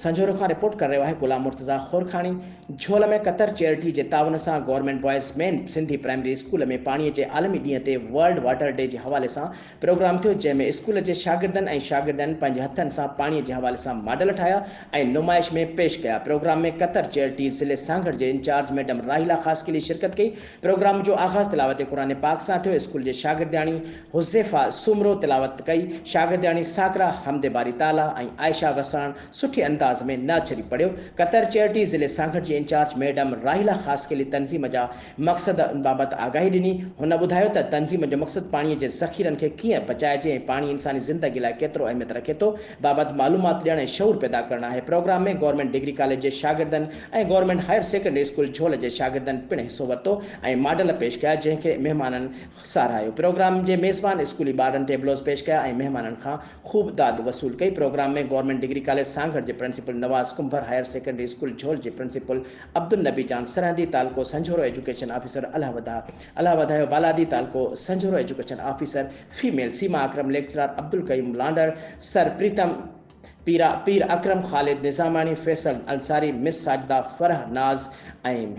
संजोरो खां रिपोर्ट कर रहा है गुलाम मुर्तज़ा खोरखानी। झोल में कतर चैरिटी के तावन से government boys main Sindhi primary school में पानी के आलमी ॾींहं ते वर्ल्ड वाटर डे के हवाले से प्रोग्राम थो, जैमें स्कूल के शागिर्दनि ऐं शागिर्दनि पंहिंजे हथनि सां पानी के हवाले से मॉडल ठाया और नुमाइश में पेश किया। प्रोग्राम में कतर चैरिटी ज़िले सांगड़ के इंचार्ज मैडम राहिला ख़ासकिली शिरकत की। प्रोग्राम जो आगाज़ तिलावत कुरान पाक से थो। स्कूल के शागिर्दियाणी हुज़ैफा सुमरो तिलावत कई। शागिर्दियाणी साकरा हमदे बारी ताला और आयशा वसाण सुठे अंदाज में नाचरी पढ़ियो। कतर चैरिटी ज़िले सांगड़ के इंचार्ज मैडम राहिला ख़ासकिली तंज़ीम जा मकसद बाबत आगाही ॾिनी। हुन ॿुधायो त तंज़ीम जो मकसद पानी के ज़ख़ीरनि के कीअं बचाइजे ऐं पानी इंसानी ज़िंदगी लाइ केतिरो अहमियत रखे थो बाबत मालूमात ॾियण ऐं शऊर पैदा करना है। प्रोग्राम में गवर्नमेंट डिग्री कॉलेज के शागिर्दनि ऐं government higher secondary school Jhol के शागिर्दनि पिण हिस्सो वरितो ऐं मॉडल पेश किया, जंहिंखे महिमाननि साराहियो। प्रोग्राम के मेज़बान स्कूली ॿारनि टेबलोस पेश किया ऐं महिमाननि खां खूब दाद वसूल कई। प्रोग्राम में गवर्नमेंट डिग्री कॉलेज सांगड़ के principal Nawaz Kumbhar, higher secondary school Jhol के प्रिंसिपल अब्दुल नबी जान सरहदी, तालको संजोरो एजुकेशन ऑफिसर अलावदायो बालादी, तालको Sanjhoro education officer female Seema Akram, lecturer Abdul Qaim Lander, sir Pritam Pir Akram, Khalid Nizamani, Faisal Ansari, miss Sajida Farah Naz और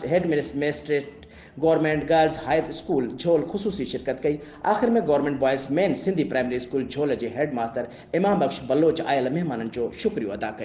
headmistress government girls high school Jhol खुसूसी शिरकत कई। आखिर में government boys main Sindhi primary school Jhol के हेड मास्टर इमाम बख्श बलोच आयल मेहमानन जो शुक्रियो अदा कयो।